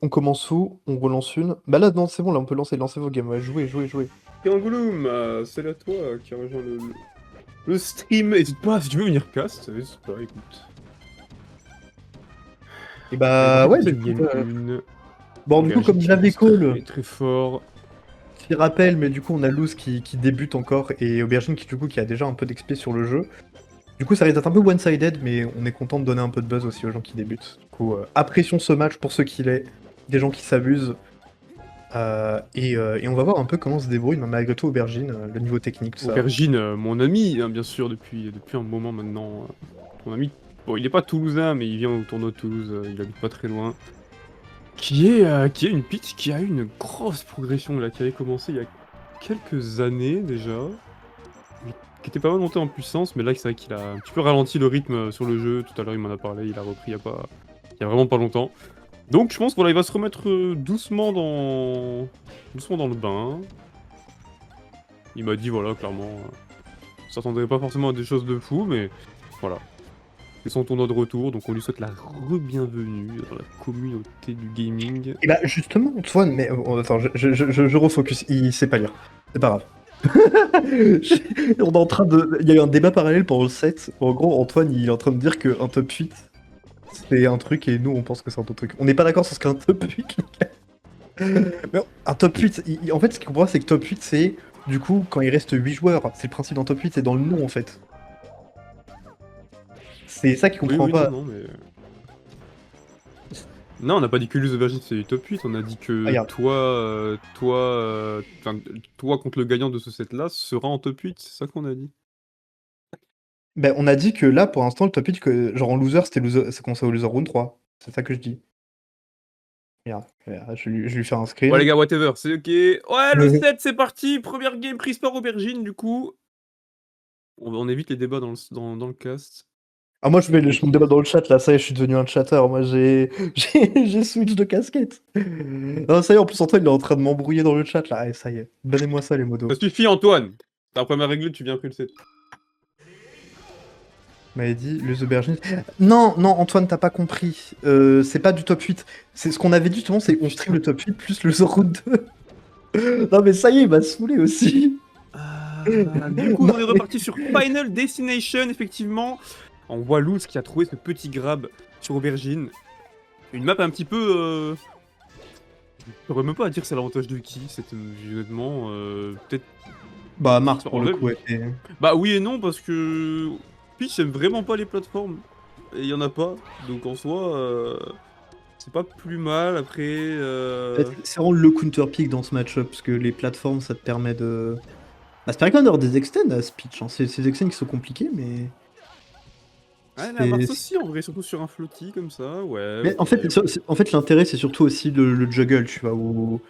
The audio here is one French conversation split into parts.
On commence où? On relance une? Bah là, non, c'est bon, là, on peut lancer vos games. Ouais, jouez. Kangoulum, c'est à toi qui a rejoint le stream. N'hésite pas, si tu veux venir cast, n'hésite pas, écoute. Et On est bah, parti ouais, pour du cette coup, game 1. bon, du coup, Aubergine comme qui j'avais commence call, très fort. petit rappel, mais du coup, on a Luz qui débute encore et Aubergine qui a déjà un peu d'XP sur le jeu. Du coup, ça risque d'être un peu one-sided, mais on est content de donner un peu de buzz aussi aux gens qui débutent. Du coup, apprécions ce match pour ce qu'il est, des gens qui s'abusent. Et on va voir un peu comment se débrouille, mais malgré tout, Aubergine, le niveau technique, tout ça. Aubergine, mon ami, hein, bien sûr, depuis un moment maintenant. Ton ami, bon, il est pas toulousain, mais il vient au tournoi de Toulouse, il habite pas très loin. Qui est une pitch qui a eu une grosse progression, là, qui avait commencé il y a quelques années déjà. Qui était pas mal monté en puissance, mais là, c'est vrai qu'il a un petit peu ralenti le rythme sur le jeu. Tout à l'heure, il m'en a parlé, il a repris il y a vraiment pas longtemps. Donc, je pense qu'il va se remettre doucement dans le bain. Il m'a dit, voilà, clairement, il s'attendait pas forcément à des choses de fou, mais voilà. C'est son tournoi de retour, donc on lui souhaite la re-bienvenue dans la communauté du gaming. Et bah, justement, Antoine, mais attends, je refocus, il sait pas lire. C'est pas grave. On est en train de. Il y a eu un débat parallèle pendant le set. En gros, Antoine, il est en train de dire qu'un top 8, c'est un truc, et nous, on pense que c'est un autre truc. On n'est pas d'accord sur ce qu'est un top 8, les gars. Mais un top 8, en fait, ce qu'il comprend, c'est que top 8, c'est, du coup, quand il reste 8 joueurs. C'est le principe d'un top 8, c'est dans le nom, en fait. C'est ça qu'il comprend Oui, non, pas. non, mais... Non, on n'a pas dit que Luz Aubergine c'est du top 8, on a dit que Regarde. toi contre le gagnant de ce set-là sera en top 8, c'est ça qu'on a dit. Ben, on a dit que là, pour l'instant, le top 8, genre en loser, ça commençait au loser round 3. C'est ça que je dis. Regarde, je vais lui faire un Ouais les screen. gars, whatever, c'est ok. Ouais, le set c'est parti, première game prise par Aubergine du coup. On évite les débats dans le cast. Ah, moi, je me débat dans le chat, là, ça y est, je suis devenu un chatter. Moi, j'ai switch de casquette. Non, ça y est, en plus, Antoine, il est en train de m'embrouiller dans le chat, là. Allez, ça y est. Donnez-moi ça, les modos. Ça suffit Antoine. T'as un problème à régler, tu viens après le set. Il m'avait dit, les aubergines. Non, non, Antoine, t'as pas compris. C'est pas du top 8. C'est ce qu'on avait dit, justement, c'est on stream le top 8 plus le Zoroute 2. Non, mais ça y est, il m'a saoulé aussi. Du coup, Non, on est reparti sur Final Destination, effectivement. On voit Luz qui a trouvé ce petit grab sur Aubergine. Une map un petit peu... Je pourrais même pas dire c'est l'avantage de qui, honnêtement, peut-être... Bah, Mars, En pour le vrai, coup, ouais. bah oui et non, parce que Peach aime vraiment pas les plateformes. Et il y en a pas. Donc en soi, c'est pas plus mal. Après, C'est vraiment le counter pick dans ce match-up, parce que les plateformes, ça te permet de. Bah, ça permet quand même d'avoir des extends à Speech. Hein. C'est des extends qui sont compliqués, mais. ouais, la Mars c'est- aussi, en vrai, surtout sur un floaty comme ça. Ouais, Mais ok. en fait, l'intérêt, c'est surtout aussi le juggle, tu vois. Où...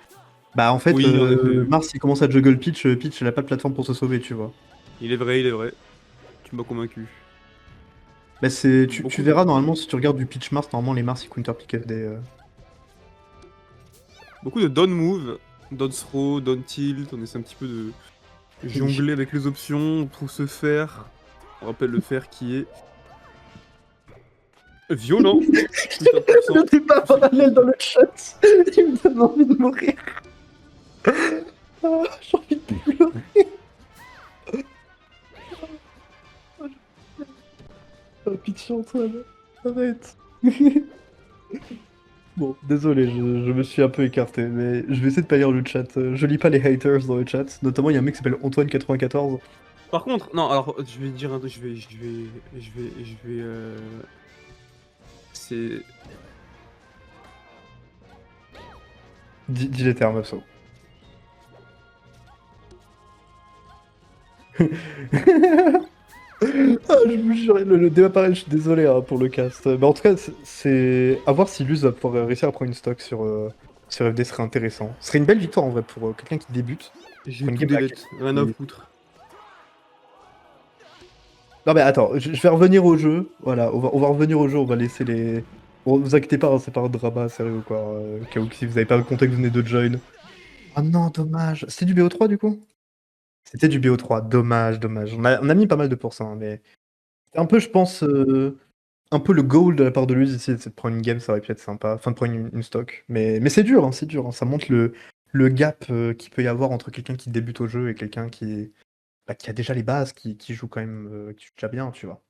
Bah, en fait, Oui, en effet. Mars, il commence à juggle Peach, Peach, elle a pas de plateforme pour se sauver, tu vois. Il est vrai, il est vrai. Tu m'as convaincu. Bah, tu Beaucoup de... verras, normalement, si tu regardes du Peach Mars, normalement, les Mars, ils counter pick FD. Beaucoup de down move, down throw, down tilt. On essaie un petit peu de jongler avec les options pour se faire. On rappelle le fer qui est violent. Plus Le 1%. débat parallèle dans le chat, il me donne envie de mourir. Ah, j'ai envie de pleurer. Oh, pitié, Antoine, arrête. Bon, désolé, je me suis un peu écarté, mais je vais essayer de pas lire le chat. Je lis pas les haters dans le chat. Notamment, il y a un mec qui s'appelle Antoine94. Par contre, non, alors je vais dire un truc, c'est... Dis les termes, Abso. Ah, je vous jure, le débat pareil, je suis désolé hein, pour le cast. Mais en tout cas, c'est à voir si Luz va pouvoir réussir à prendre une stock sur FD serait intéressant. Ce serait une belle victoire en vrai pour quelqu'un qui débute. Je Pour vais une tout game delete, rien à foutre. Non mais attends, je vais revenir au jeu. Voilà, on va revenir au jeu, on va laisser les. Bon, vous inquiétez pas, hein, c'est pas un drama sérieux quoi. Au cas où si vous avez pas compté que vous venez de join. Ah non, dommage. C'était du BO3 du coup? C'était du BO3, dommage. On a mis pas mal de pourcents, hein, mais. C'est un peu, je pense. un peu le goal de la part de lui ici, c'est de prendre une game, ça aurait pu être sympa. Enfin, de prendre une stock. Mais c'est dur, hein, c'est dur. Hein. Ça montre le gap qu'il peut y avoir entre quelqu'un qui débute au jeu et quelqu'un qui a déjà les bases, qui joue quand même qui joue déjà bien, tu vois.